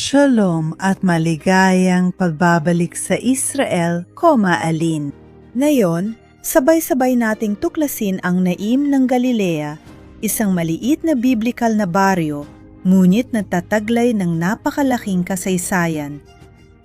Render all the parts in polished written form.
Shalom at maligayang pagbabalik sa Israel, Alin. Ngayon, sabay-sabay nating tuklasin ang Naim ng Galilea, isang maliit na biblikal na baryo, ngunit nagtataglay ng napakalaking kasaysayan.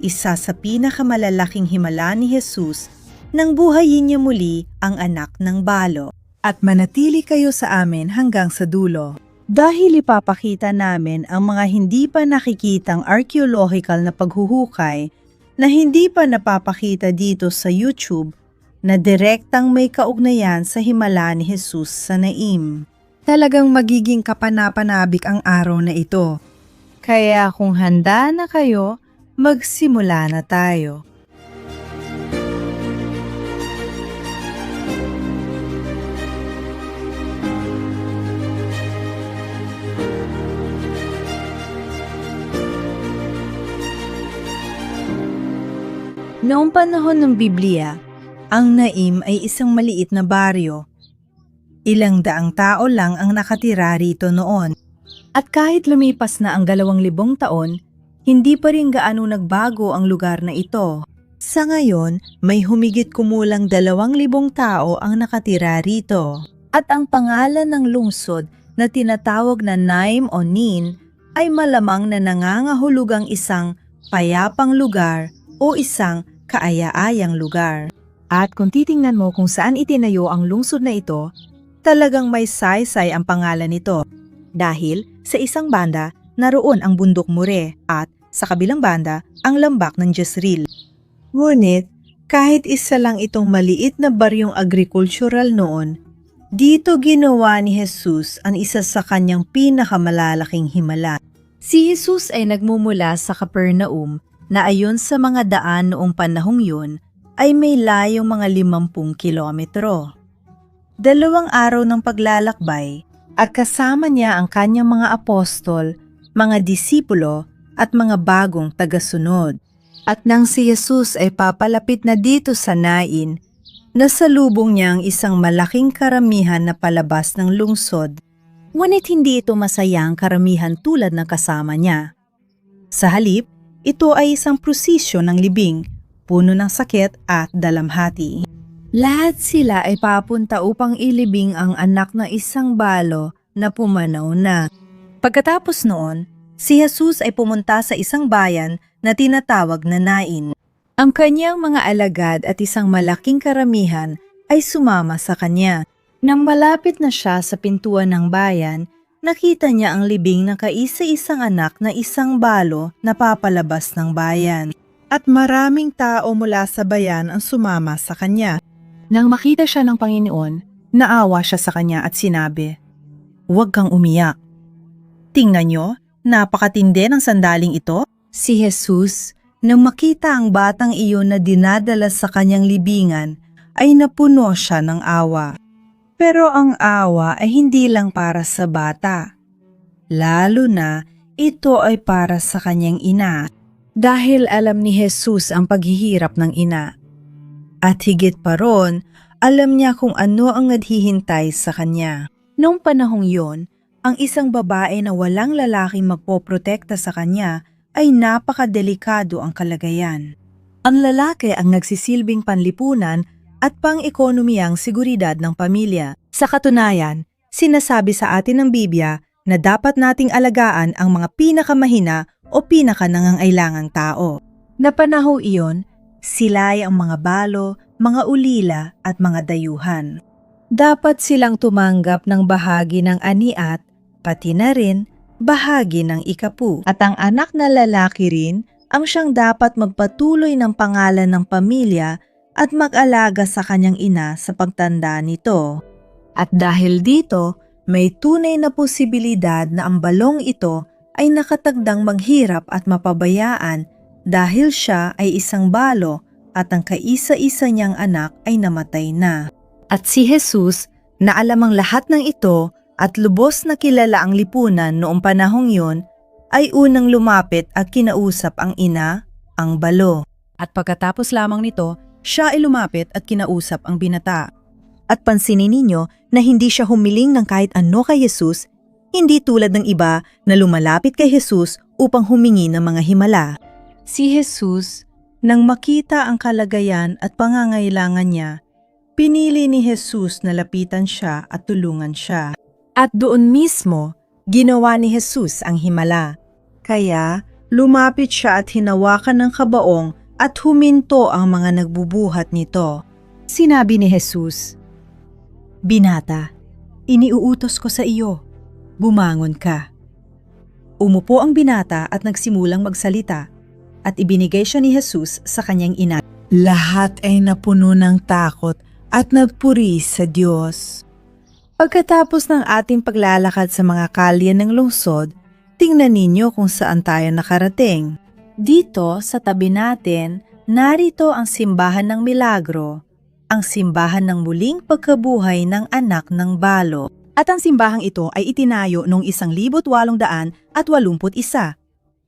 Isa sa pinakamalalaking himala ni Jesus nang buhayin niya muli ang anak ng balo. At manatili kayo sa amin hanggang sa dulo. Dahil ipapakita namin ang mga hindi pa nakikitang archaeological na paghuhukay na hindi pa napapakita dito sa YouTube na direktang may kaugnayan sa himala ni Jesus sa Naim. Talagang magiging kapanapanabik ang araw na ito. Kaya kung handa na kayo, magsimula na tayo. Noong panahon ng Biblia, ang Naim ay isang maliit na baryo. Ilang daang tao lang ang nakatira rito noon. At kahit lumipas na ang 2,000 taon, hindi pa rin gaano nagbago ang lugar na ito. Sa ngayon, may humigit kumulang 2,000 tao ang nakatira rito. At ang pangalan ng lungsod na tinatawag na Naim o Nin ay malamang na nangangahulugang isang payapang lugar o isang kaaya-ayang lugar. At kung titingnan mo kung saan itinayo ang lungsod na ito, talagang may saysay ang pangalan nito. Dahil sa isang banda, naroon ang bundok More at sa kabilang banda, ang lambak ng Jezreel. Ngunit, kahit isa lang itong maliit na baryong agricultural noon, dito ginawa ni Jesus ang isa sa kanyang pinakamalalaking himala. Si Jesus ay nagmumula sa Capernaum na ayon sa mga daan noong panahong yun ay may layong mga 50 kilometro. 2 araw ng paglalakbay at kasama niya ang kanyang mga apostol, mga disipulo at mga bagong tagasunod. At nang si Jesus ay papalapit na dito sa Nain, nasalubong niya ang isang malaking karamihan na palabas ng lungsod. Ngunit hindi ito masayang karamihan tulad ng kasama niya. Sa halip, ito ay isang prosesyon ng libing, puno ng sakit at dalamhati. Lahat sila ay papunta upang ilibing ang anak ng isang balo na pumanaw na. Pagkatapos noon, si Jesus ay pumunta sa isang bayan na tinatawag na Nain. Ang kanyang mga alagad at isang malaking karamihan ay sumama sa kanya. Nang malapit na siya sa pintuan ng bayan, nakita niya ang libing ng kaisa-isang anak na isang balo na papalabas ng bayan. At maraming tao mula sa bayan ang sumama sa kanya. Nang makita siya ng Panginoon, naawa siya sa kanya at sinabi, "Huwag kang umiyak. Tingnan niyo, napakatindi ng sandaling ito." Si Jesus, nang makita ang batang iyon na dinadala sa kanyang libingan, ay napuno siya ng awa. Pero ang awa ay hindi lang para sa bata. Lalo na ito ay para sa kanyang ina. Dahil alam ni Jesus ang paghihirap ng ina. At higit pa ron, alam niya kung ano ang naghihintay sa kanya. Noong panahong yon, ang isang babae na walang lalaking magpoprotekta sa kanya ay napakadelikado ang kalagayan. Ang lalaki ang nagsisilbing panlipunan at pang-ekonomiyang seguridad ng pamilya. Sa katunayan, sinasabi sa atin ng Biblia na dapat nating alagaan ang mga pinakamahina o pinakanangangailangang tao. Na panahon iyon, sila ay ang mga balo, mga ulila at mga dayuhan. Dapat silang tumanggap ng bahagi ng aniat, pati na rin bahagi ng ikapu. At ang anak na lalaki rin ang siyang dapat magpatuloy ng pangalan ng pamilya at mag-alaga sa kanyang ina sa pagtanda nito. At dahil dito, may tunay na posibilidad na ang balong ito ay nakatagdang maghirap at mapabayaan dahil siya ay isang balo at ang kaisa-isa niyang anak ay namatay na. At si Jesus, na alam ang lahat ng ito at lubos na kilala ang lipunan noong panahong yon, ay unang lumapit at kinausap ang ina, ang balo. At pagkatapos lamang nito, siya ay lumapit at kinausap ang binata. At pansinin ninyo na hindi siya humiling ng kahit ano kay Jesus, hindi tulad ng iba na lumalapit kay Jesus upang humingi ng mga himala. Si Jesus, nang makita ang kalagayan at pangangailangan niya, pinili ni Jesus na lapitan siya at tulungan siya. At doon mismo, ginawa ni Jesus ang himala. Kaya, lumapit siya at hinawakan ng kabaong at huminto ang mga nagbubuhat nito. Sinabi ni Jesus, "Binata, iniuutos ko sa iyo, bumangon ka." Umupo ang binata at nagsimulang magsalita, at ibinigay siya ni Jesus sa kanyang ina. Lahat ay napuno ng takot at nagpuri sa Diyos. Pagkatapos ng ating paglalakad sa mga kalye ng lungsod, tingnan ninyo kung saan tayo nakarating. Dito sa tabi natin, narito ang simbahan ng milagro, ang simbahan ng muling pagkabuhay ng anak ng balo. At ang simbahang ito ay itinayo noong 1881.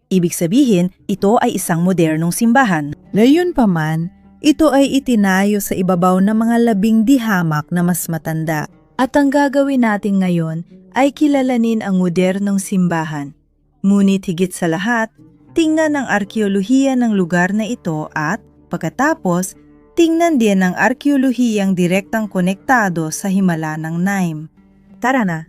Ibig sabihin, ito ay isang modernong simbahan. Gayunpaman, ito ay itinayo sa ibabaw ng mga labing dihamak na mas matanda. At ang gagawin natin ngayon ay kilalanin ang modernong simbahan. Ngunit higit sa lahat, tingnan ang arkeolohiya ng lugar na ito at, pagkatapos, tingnan din ang arkeolohiyang direktang konektado sa himala ng Naim. Tara na!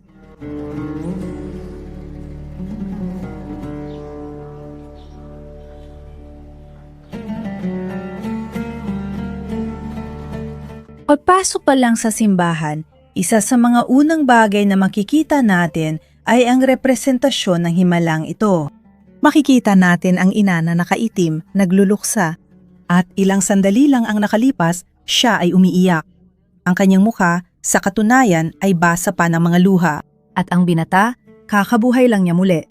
Pagpasok pa lang sa simbahan, isa sa mga unang bagay na makikita natin ay ang representasyon ng himalang ito. Makikita natin ang ina na nakaitim, nagluluksa, at ilang sandali lang ang nakalipas, siya ay umiiyak. Ang kanyang mukha, sa katunayan, ay basa pa ng mga luha. At ang binata, kakabuhay lang niya muli.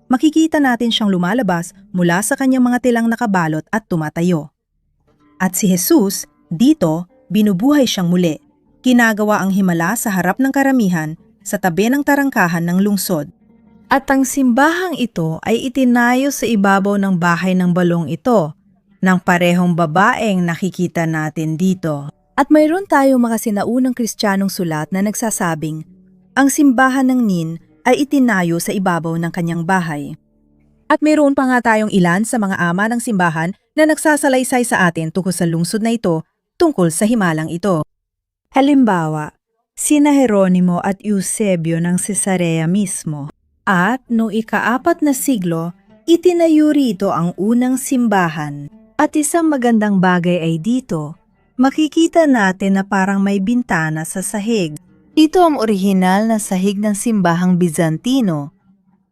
Makikita natin siyang lumalabas mula sa kanyang mga tilang nakabalot at tumatayo. At si Jesus, dito, binubuhay siyang muli. Ginagawa ang himala sa harap ng karamihan sa tabi ng tarangkahan ng lungsod. At ang simbahang ito ay itinayo sa ibabaw ng bahay ng balong ito, ng parehong babaeng nakikita natin dito. At mayroon tayong mga sinaunang Kristiyanong sulat na nagsasabing, ang simbahan ng Nin ay itinayo sa ibabaw ng kanyang bahay. At mayroon pa nga tayong ilan sa mga ama ng simbahan na nagsasalaysay sa atin tungkol sa lungsod na ito, tungkol sa himalang ito. Halimbawa, sina Jeronimo at Eusebio ng Cesarea mismo. At noong ika-4 na siglo, itinayo rito ang unang simbahan. At isang magandang bagay ay dito, makikita natin na parang may bintana sa sahig. Ito ang orihinal na sahig ng simbahang Bizantino.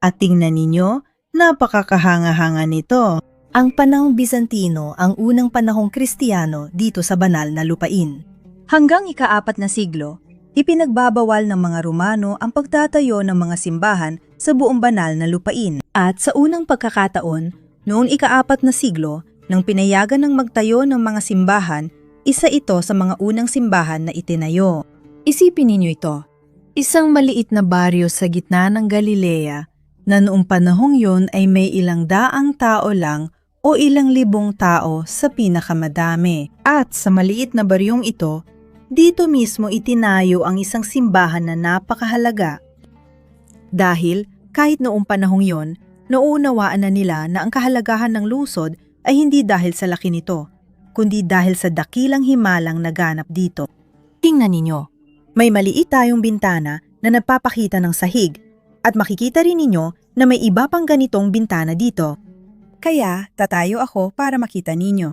At tingnan ninyo, napakakahanga-hanga nito. Ang panahong Bizantino ang unang panahong Kristiyano dito sa banal na lupain. Hanggang ika-4 na siglo, ipinagbabawal ng mga Romano ang pagtatayo ng mga simbahan sa buong banal na lupain. At sa unang pagkakataon, noong ika-4 na siglo, nang pinayagan ng magtayo ng mga simbahan, isa ito sa mga unang simbahan na itinayo. Isipin ninyo ito, isang maliit na baryo sa gitna ng Galilea na noong panahong yon ay may ilang daang tao lang o ilang libong tao sa pinakamadami. At sa maliit na baryong ito, dito mismo itinayo ang isang simbahan na napakahalaga. Dahil kahit noong panahong yon, nauunawaan na nila na ang kahalagahan ng lungsod ay hindi dahil sa laki nito, kundi dahil sa dakilang himalang naganap dito. Tingnan ninyo, may maliit tayong bintana na nagpapakita ng sahig at makikita rin ninyo na may iba pang ganitong bintana dito. Kaya tatayo ako para makita ninyo.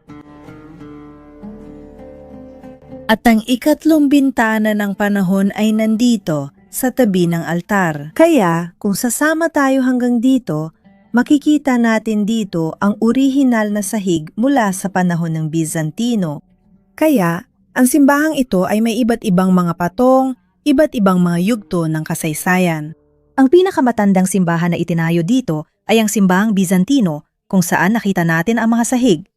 At ang ikatlong bintana ng panahon ay nandito sa tabi ng altar. Kaya kung sasama tayo hanggang dito, makikita natin dito ang orihinal na sahig mula sa panahon ng Bizantino. Kaya ang simbahang ito ay may iba't ibang mga patong, iba't ibang mga yugto ng kasaysayan. Ang pinakamatandang simbahan na itinayo dito ay ang simbahang Bizantino, kung saan nakita natin ang mga sahig.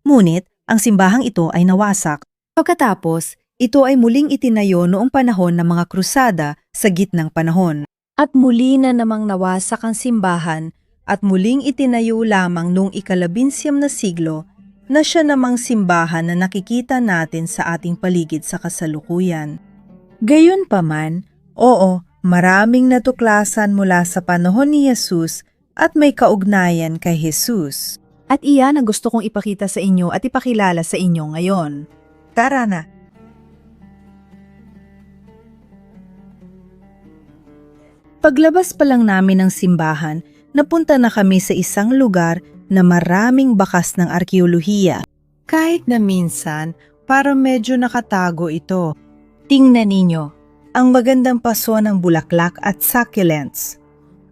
Ngunit, ang simbahang ito ay nawasak. Pagkatapos, ito ay muling itinayo noong panahon ng mga krusada sa gitnang panahon. At muli na namang nawasak ang simbahan at muling itinayo lamang noong ika-19 na siglo na siya namang simbahan na nakikita natin sa ating paligid sa kasalukuyan. Gayunpaman, oo, maraming natuklasan mula sa panahon ni Jesus at may kaugnayan kay Jesus. At iyan ang gusto kong ipakita sa inyo at ipakilala sa inyo ngayon. Tara na! Paglabas pa lang namin ng simbahan, napunta na kami sa isang lugar na maraming bakas ng arkeolohiya. Kahit na minsan, parang medyo nakatago ito. Tingnan ninyo. Ang magandang paso ng bulaklak at succulents.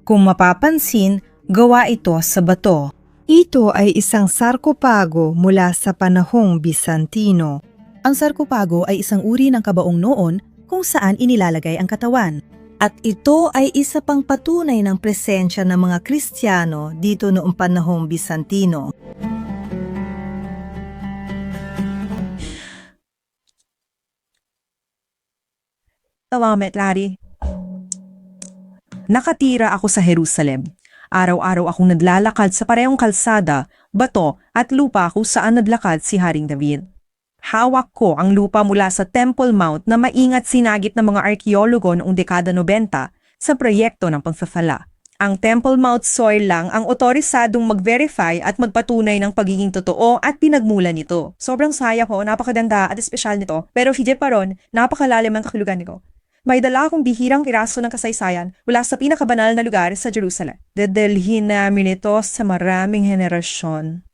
Kung mapapansin, gawa ito sa bato. Ito ay isang sarkopago mula sa panahong Bizantino. Ang sarkopago ay isang uri ng kabaong noon kung saan inilalagay ang katawan. At ito ay isa pang patunay ng presensya ng mga Kristiyano dito noong panahong Bizantino. Salamat, Larry. Nakatira ako sa Jerusalem. Araw-araw akong naglalakad sa parehong kalsada, bato at lupa kung saan nadlakad si Haring David. Hawak ko ang lupa mula sa Temple Mount na maingat sinagip ng mga arkeologo noong dekada 90 sa proyekto ng pagsasala. Ang Temple Mount soil lang ang otorisadong mag-verify at magpatunay ng pagiging totoo at pinagmula nito. Sobrang saya ko, napakaganda at espesyal nito, pero higit pa ron, napakalalim ang kahulugan nito. May dala akong bihirang piraso ng kasaysayan mula sa pinakabanal na lugar sa Jerusalem. Dadalhin namin ito sa maraming henerasyon.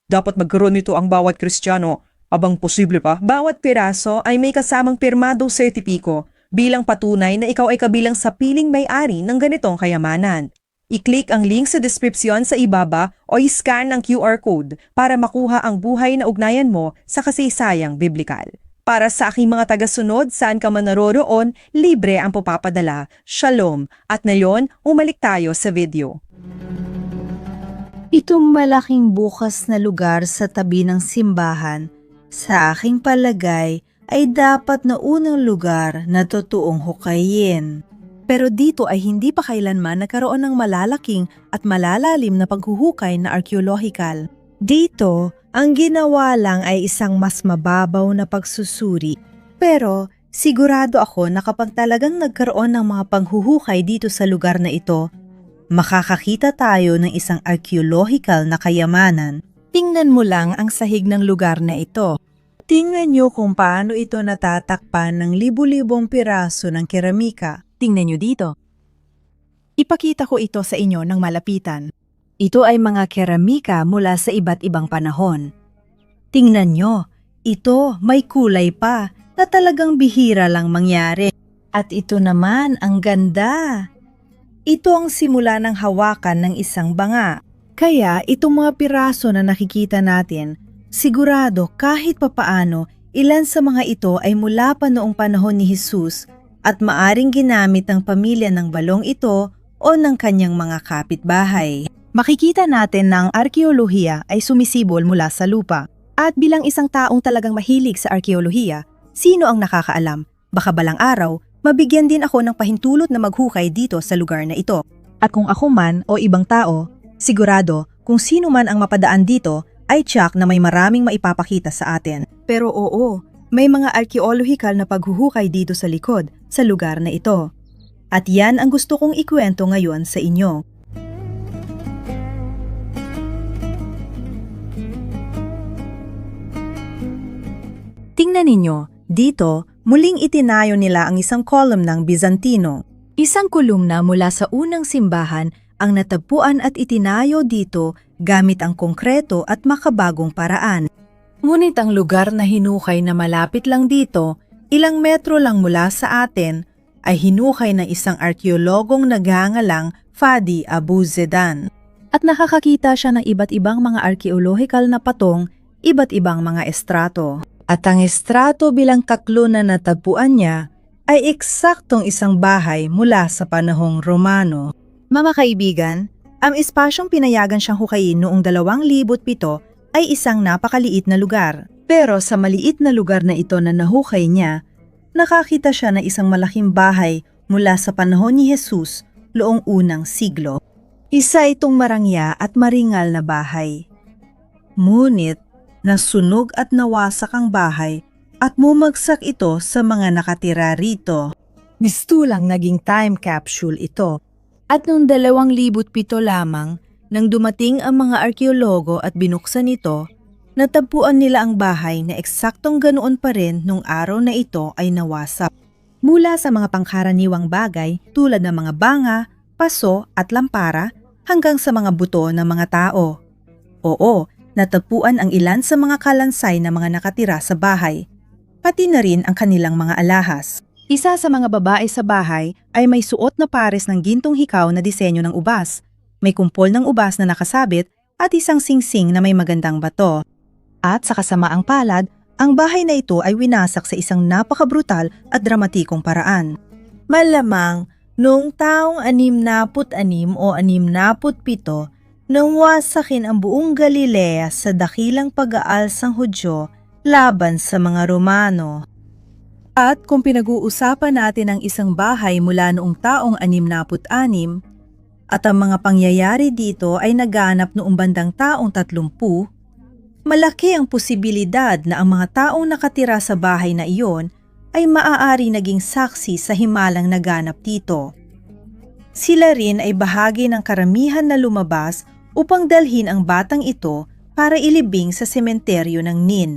Dapat magkaroon nito ang bawat Kristiyano. Abang posible pa, bawat piraso ay may kasamang pirmadong sertipiko bilang patunay na ikaw ay kabilang sa piling may-ari ng ganitong kayamanan. I-click ang link sa description sa ibaba o i-scan ang QR code para makuha ang buhay na ugnayan mo sa kasaysayang biblikal. Para sa aking mga tagasunod, saan ka man naroroon, libre ang papapadala. Shalom! At ngayon, umalik tayo sa video. Itong malaking bukas na lugar sa tabi ng simbahan, sa aking palagay, ay dapat na unang lugar na totoong hukayin. Pero dito ay hindi pa kailanman nagkaroon ng malalaking at malalalim na paghuhukay na arkeolohikal. Dito, ang ginawa lang ay isang mas mababaw na pagsusuri. Pero sigurado ako na kapag talagang nagkaroon ng mga panghuhukay dito sa lugar na ito, makakakita tayo ng isang arkeolohikal na kayamanan. Tingnan mo lang ang sahig ng lugar na ito. Tingnan niyo kung paano ito natatakpan ng libu-libong piraso ng keramika. Tingnan nyo dito. Ipakita ko ito sa inyo ng malapitan. Ito ay mga keramika mula sa iba't ibang panahon. Tingnan nyo, ito may kulay pa na talagang bihira lang mangyari. At ito naman ang ganda. Ito ang simula ng hawakan ng isang banga. Kaya itong mga piraso na nakikita natin, sigurado kahit papaano ilan sa mga ito ay mula pa noong panahon ni Jesus at maaring ginamit ng pamilya ng balong ito o ng kanyang mga kapitbahay. Makikita natin na ang arkeolohiya ay sumisibol mula sa lupa. At bilang isang taong talagang mahilig sa arkeolohiya, sino ang nakakaalam? Baka balang araw, mabigyan din ako ng pahintulot na maghukay dito sa lugar na ito. At kung ako man o ibang tao, sigurado kung sino man ang mapadaan dito ay tiyak na may maraming maipapakita sa atin. Pero oo, may mga arkeolohikal na paghuhukay dito sa likod, sa lugar na ito. At yan ang gusto kong ikwento ngayon sa inyo. Tingnan ninyo, dito, muling itinayo nila ang isang column ng Bizantino. Isang kolumna mula sa unang simbahan ang natagpuan at itinayo dito gamit ang konkreto at makabagong paraan. Ngunit ang lugar na hinukay na malapit lang dito, ilang metro lang mula sa atin, ay hinukay ng isang arkeologong nagangalang Fadi Abu Zedan. At nakakakita siya ng iba't ibang mga arkeolohikal na patong, iba't ibang mga estrato. At ang estrato bilang kaklo na natagpuan niya ay eksaktong isang bahay mula sa panahong Romano. Mga kaibigan, ang espasyong pinayagan siyang hukayin noong 2007 ay isang napakaliit na lugar. Pero sa maliit na lugar na ito na nahukay niya, nakakita siya ng isang malaking bahay mula sa panahon ni Jesus noong unang siglo. Isa itong marangya at maringal na bahay. Ngunit, nasunog at nawasak ang bahay at bumagsak ito sa mga nakatira rito. Mistulang naging time capsule ito. At noong 2007 lamang, nang dumating ang mga arkeologo at binuksan ito, natagpuan nila ang bahay na eksaktong ganoon pa rin nung araw na ito ay nawasak. Mula sa mga pangkaraniwang bagay tulad ng mga banga, paso at lampara hanggang sa mga buto ng mga tao. Oo, natagpuan ang ilan sa mga kalansay na mga nakatira sa bahay, pati na rin ang kanilang mga alahas. Isa sa mga babae sa bahay ay may suot na pares ng gintong hikaw na disenyo ng ubas, may kumpol ng ubas na nakasabit at isang singsing na may magandang bato. At sa kasamaang palad, ang bahay na ito ay winasak sa isang napakabrutal at dramatikong paraan. Malamang, noong taong 66 o 67, nang wasakin ang buong Galilea sa dakilang pag-aalsang Hudyo laban sa mga Romano. At kung pinag-uusapan natin ang isang bahay mula noong taong 66 at ang mga pangyayari dito ay naganap noong bandang taong 30, malaki ang posibilidad na ang mga taong nakatira sa bahay na iyon ay maaari naging saksi sa himalang naganap dito. Sila rin ay bahagi ng karamihan na lumabas upang dalhin ang batang ito para ilibing sa sementeryo ng Nin.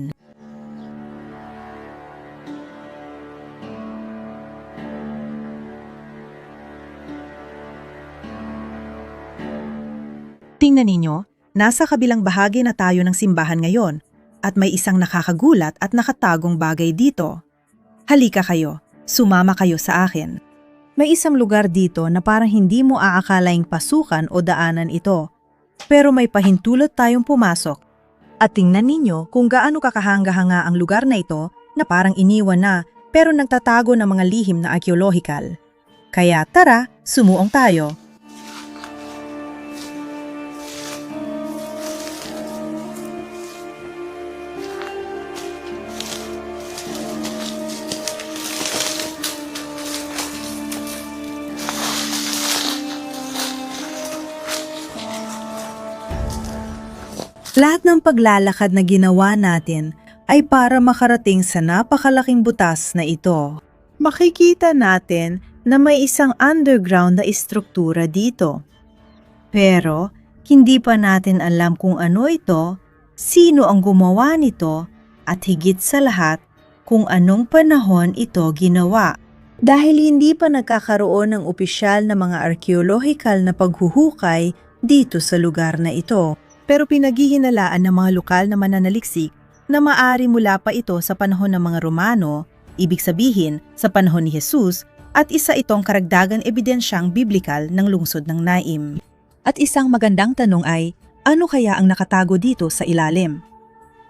Tingnan ninyo, nasa kabilang bahagi na tayo ng simbahan ngayon at may isang nakakagulat at nakatagong bagay dito. Halika kayo, sumama kayo sa akin. May isang lugar dito na parang hindi mo aakalaing pasukan o daanan ito, pero may pahintulot tayong pumasok. At tingnan ninyo kung gaano kakahanga-hanga ang lugar na ito na parang iniwan na pero nagtatago ng mga lihim na arkeolohikal. Kaya tara, sumuong tayo. Lahat ng paglalakad na ginawa natin ay para makarating sa napakalaking butas na ito. Makikita natin na may isang underground na istruktura dito. Pero hindi pa natin alam kung ano ito, sino ang gumawa nito, at higit sa lahat kung anong panahon ito ginawa. Dahil hindi pa nagkakaroon ng opisyal na mga arkeolohikal na paghuhukay dito sa lugar na ito. Pero pinaghihinalaan ng mga lokal na mananaliksik na maari mula pa ito sa panahon ng mga Romano, ibig sabihin sa panahon ni Jesus, at isa itong karagdagang ebidensyang biblikal ng lungsod ng Naim. At isang magandang tanong ay, ano kaya ang nakatago dito sa ilalim?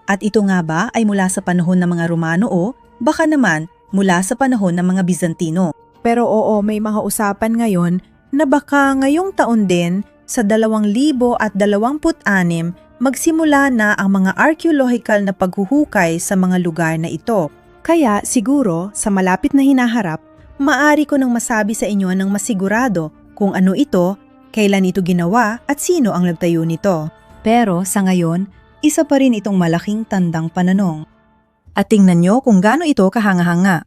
At ito nga ba ay mula sa panahon ng mga Romano o baka naman mula sa panahon ng mga Bizantino? Pero oo, may mga usapan ngayon na baka ngayong taon din sa 2026 magsimula na ang mga arkeolohikal na paghuhukay sa mga lugar na ito. Kaya siguro sa malapit na hinaharap, maari ko nang masabi sa inyo ng masigurado kung ano ito, kailan ito ginawa at sino ang nagtayo nito. Pero sa ngayon, isa pa rin itong malaking tandang pananong. At tingnan nyo kung gaano ito kahanga-hanga.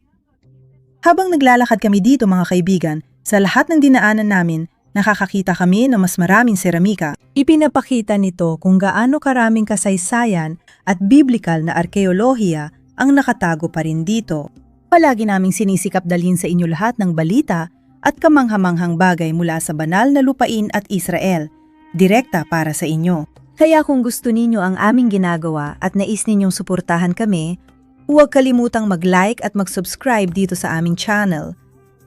Habang naglalakad kami dito mga kaibigan, sa lahat ng dinaanan namin, nakakakita kami ng mas maraming seramika. Ipinapakita nito kung gaano karaming kasaysayan at biblikal na arkeolohiya ang nakatago pa rin dito. Palagi naming sinisikap dalhin sa inyo lahat ng balita at kamanghamanghang bagay mula sa banal na lupain at Israel, direkta para sa inyo. Kaya kung gusto ninyo ang aming ginagawa at nais ninyong suportahan kami, huwag kalimutang mag-like at mag-subscribe dito sa aming channel.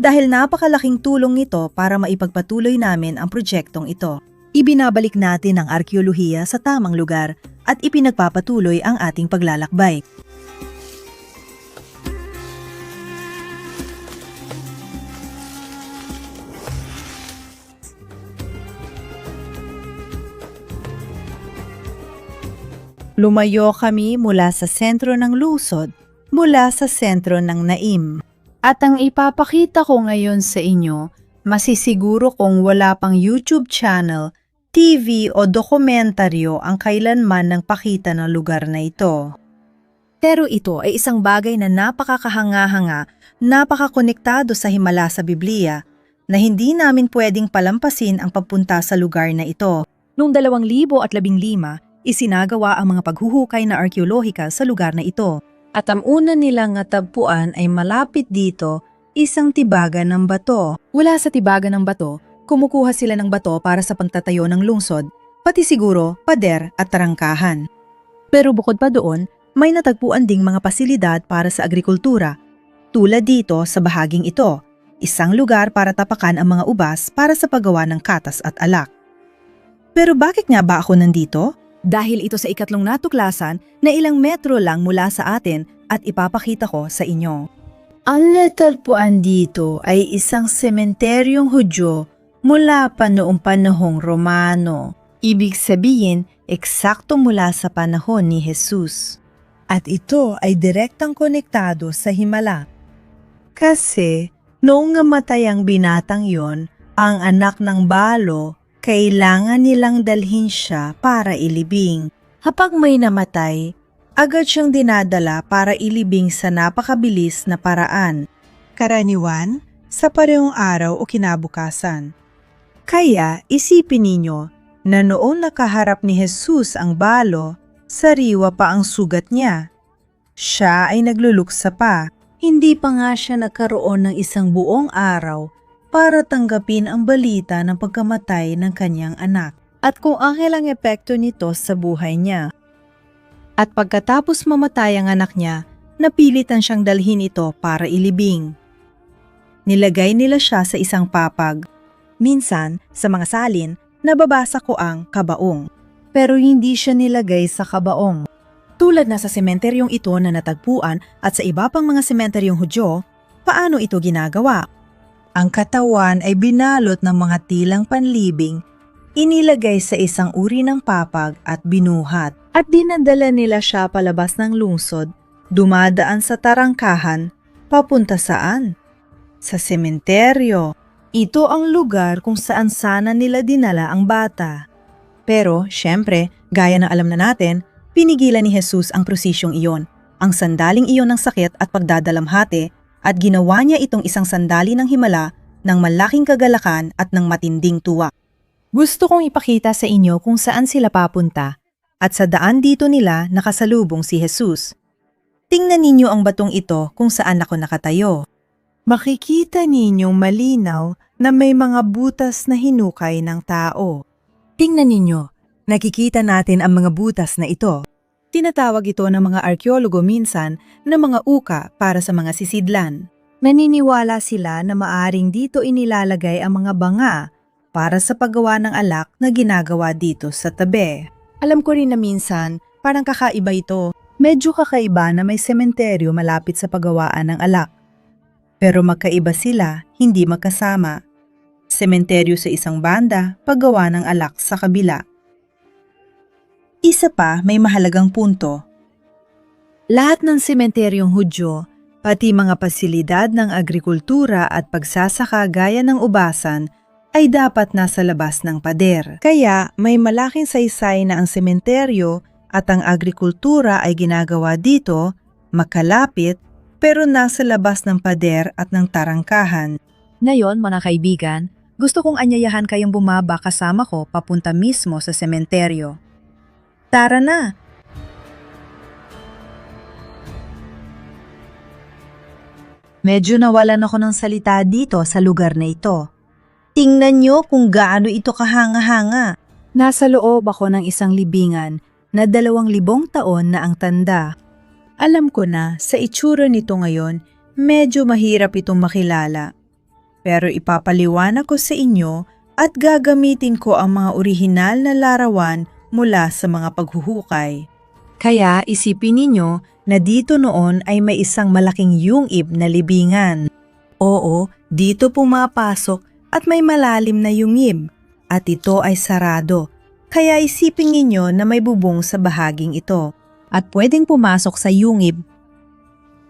Dahil napakalaking tulong ito para maipagpatuloy namin ang proyektong ito. Ibinabalik natin ang arkeolohiya sa tamang lugar at ipinagpapatuloy ang ating paglalakbay. Lumayo kami mula sa sentro ng lungsod, mula sa sentro ng Naim. At ang ipapakita ko ngayon sa inyo, masisiguro kung wala pang YouTube channel, TV o dokumentaryo ang kailanman ng pakita ng lugar na ito. Pero ito ay isang bagay na napakakahanga-hanga, napakakonektado sa himala sa Biblia, na hindi namin pwedeng palampasin ang papunta sa lugar na ito. Noong 2015, isinagawa ang mga paghuhukay na arkeolohikal sa lugar na ito. At ang una nilang natagpuan ay malapit dito, isang tibagan ng bato. Wala sa tibagan ng bato, kumukuha sila ng bato para sa pagtatayo ng lungsod, pati siguro pader at tarangkahan. Pero bukod pa doon, may natagpuan ding mga pasilidad para sa agrikultura. Tulad dito sa bahaging ito, isang lugar para tapakan ang mga ubas para sa paggawa ng katas at alak. Pero bakit nga ba ako nandito? Dahil ito sa ikatlong natuklasan na ilang metro lang mula sa atin at ipapakita ko sa inyo. Ang natagpuan dito ay isang sementeryong Hudyo mula pa noong panahong Romano. Ibig sabihin, eksakto mula sa panahon ni Jesus. At ito ay direktang konektado sa Himala. Kasi noong namatay ang binatang yon, ang anak ng balo, kailangan nilang dalhin siya para ilibing. Kapag may namatay, agad siyang dinadala para ilibing sa napakabilis na paraan. Karaniwan, sa parehong araw o kinabukasan. Kaya isipin ninyo na noong nakaharap ni Jesus ang balo, sariwa pa ang sugat niya. Siya ay nagluluksa pa. Hindi pa nga siya nagkaroon ng isang buong araw para tanggapin ang balita ng pagkamatay ng kanyang anak at kung anghel ang epekto nito sa buhay niya. At pagkatapos mamatay ang anak niya, napilitan siyang dalhin ito para ilibing. Nilagay nila siya sa isang papag. Minsan, sa mga salin, nababasa ko ang kabaong. Pero hindi siya nilagay sa kabaong. Tulad na sa sementeryong ito na natagpuan at sa iba pang mga sementeryong Hudyo, paano ito ginagawa? Ang katawan ay binalot ng mga tilang panlibing, inilagay sa isang uri ng papag at binuhat. At dinadala nila siya palabas ng lungsod, dumadaan sa tarangkahan, papunta saan? Sa sementeryo. Ito ang lugar kung saan sana nila dinala ang bata. Pero, syempre, gaya ng alam na natin, pinigilan ni Jesus ang prosisyong iyon, ang sandaling iyon ng sakit at pagdadalamhati, at ginawa niya itong isang sandali ng himala ng malaking kagalakan at ng matinding tuwa. Gusto kong ipakita sa inyo kung saan sila papunta at sa daan dito nila nakasalubong si Jesus. Tingnan ninyo ang batong ito kung saan ako nakatayo. Makikita ninyong malinaw na may mga butas na hinukay ng tao. Tingnan ninyo, nakikita natin ang mga butas na ito. Tinatawag ito ng mga arkeologo minsan na mga uka para sa mga sisidlan. Naniniwala sila na maaring dito inilalagay ang mga banga para sa paggawa ng alak na ginagawa dito sa tabi. Alam ko rin na minsan, parang kakaiba ito. Medyo kakaiba na may sementeryo malapit sa paggawaan ng alak. Pero magkaiba sila, hindi magkasama. Sementeryo sa isang banda, paggawa ng alak sa kabila. Isa pa, may mahalagang punto. Lahat ng sementeryong Hudyo, pati mga pasilidad ng agrikultura at pagsasaka gaya ng ubasan, ay dapat nasa labas ng pader. Kaya may malaking saysay na ang sementeryo at ang agrikultura ay ginagawa dito, makalapit, pero nasa labas ng pader at ng tarangkahan. Ngayon, mga kaibigan, gusto kong anyayahan kayong bumaba kasama ko papunta mismo sa sementeryo. Tara na! Medyo nawalan ako ng salita dito sa lugar na ito. Tingnan nyo kung gaano ito kahanga-hanga. Nasa loob ako ng isang libingan na 2,000 taon na ang tanda. Alam ko na sa itsura nito ngayon, medyo mahirap itong makilala. Pero ipapaliwanag ko sa inyo at gagamitin ko ang mga orihinal na larawan mula sa mga paghuhukay. Kaya isipin ninyo na dito noon ay may isang malaking yungib na libingan. Oo, dito pumapasok at may malalim na yungib at ito ay sarado. Kaya isipin ninyo na may bubong sa bahaging ito at pwedeng pumasok sa yungib.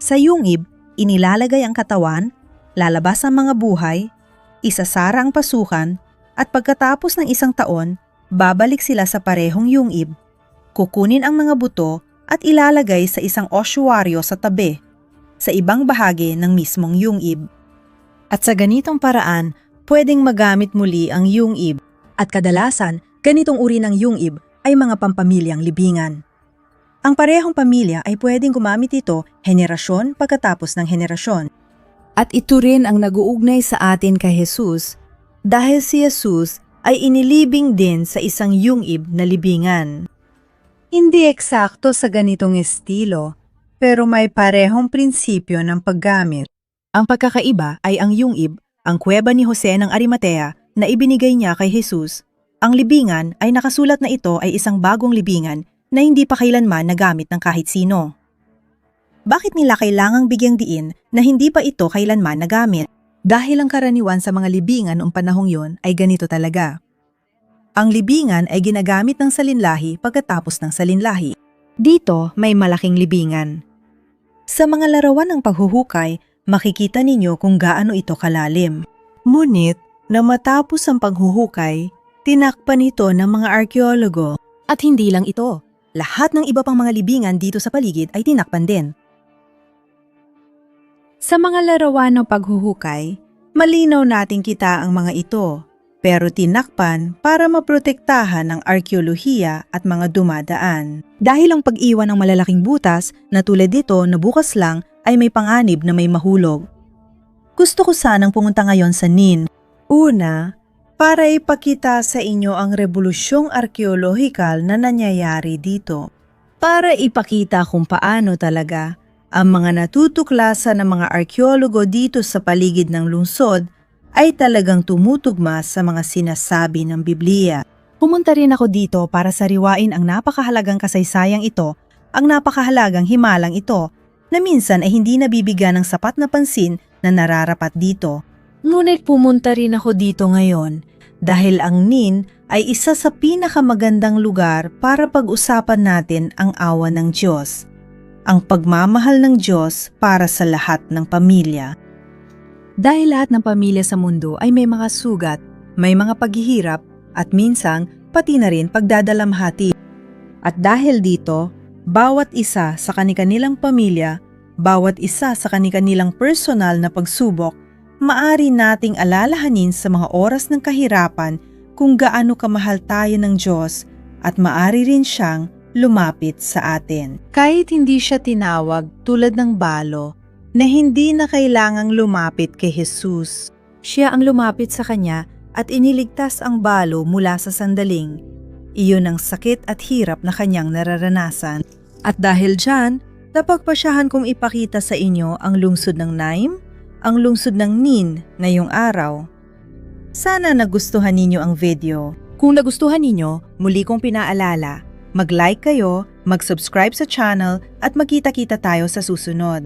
Sa yungib, inilalagay ang katawan, lalabas ang mga buhay, isasara ang pasukan at pagkatapos ng isang taon, babalik sila sa parehong yungib. Kukunin ang mga buto at ilalagay sa isang osyuaryo sa tabi, sa ibang bahagi ng mismong yungib. At sa ganitong paraan, pwedeng magamit muli ang yungib. At kadalasan, ganitong uri ng yungib ay mga pampamilyang libingan. Ang parehong pamilya ay pwedeng gumamit ito henerasyon pagkatapos ng henerasyon. At ito rin ang naguugnay sa atin kay Jesus dahil si Jesus ay inilibing din sa isang yungib na libingan. Hindi eksakto sa ganitong estilo, pero may parehong prinsipyo ng paggamit. Ang pagkakaiba ay ang yungib, ang kuweba ni Jose ng Arimatea na ibinigay niya kay Jesus. Ang libingan ay nakasulat na ito ay isang bagong libingan na hindi pa kailanman nagamit ng kahit sino. Bakit nila kailangang bigyang diin na hindi pa ito kailanman nagamit? Dahil ang karaniwan sa mga libingan noong panahong yon ay ganito talaga. Ang libingan ay ginagamit ng salinlahi pagkatapos ng salinlahi. Dito may malaking libingan. Sa mga larawan ng paghuhukay, makikita ninyo kung gaano ito kalalim. Ngunit, na matapos ang paghuhukay, tinakpan ito ng mga arkeologo. At hindi lang ito, lahat ng iba pang mga libingan dito sa paligid ay tinakpan din. Sa mga larawan ng paghuhukay, malinaw nating kita ang mga ito, pero tinakpan para maprotektahan ng arkeolohiya at mga dumadaan. Dahil ang pag-iwan ng malalaking butas na tulad dito na bukas lang ay may panganib na may mahulog. Gusto ko sanang pumunta ngayon sa Nin. Una, para ipakita sa inyo ang revolusyong arkeolohikal na nangyayari dito. Para ipakita kung paano talaga ang mga natutuklasan ng mga arkeologo dito sa paligid ng lungsod ay talagang tumutugma sa mga sinasabi ng Biblia. Pumunta rin ako dito para sariwain ang napakahalagang kasaysayang ito, ang napakahalagang himalang ito, na minsan ay hindi nabibigyan ng sapat na pansin na nararapat dito. Ngunit pumunta rin ako dito ngayon dahil ang Nin ay isa sa pinakamagandang lugar para pag-usapan natin ang awa ng Diyos, ang pagmamahal ng Diyos para sa lahat ng pamilya. Dahil lahat ng pamilya sa mundo ay may mga sugat, may mga paghihirap, at minsan pati na rin pagdadalamhati. At dahil dito, bawat isa sa kani-kanilang pamilya, bawat isa sa kani-kanilang personal na pagsubok, maari nating alalahanin sa mga oras ng kahirapan kung gaano kamahal tayo ng Diyos at maari rin siyang lumapit sa atin. Kahit hindi siya tinawag tulad ng balo, na hindi na kailangang lumapit kay Jesus. Siya ang lumapit sa kanya at iniligtas ang balo mula sa sandaling. Iyon ang sakit at hirap na kanyang nararanasan. At dahil dyan, napagpasyahan kong ipakita sa inyo ang lungsod ng Naim, ang lungsod ng Nin ngayong araw. Sana nagustuhan ninyo ang video. Kung nagustuhan ninyo, muli kong pinaalala, mag-like kayo, mag-subscribe sa channel at magkita-kita tayo sa susunod.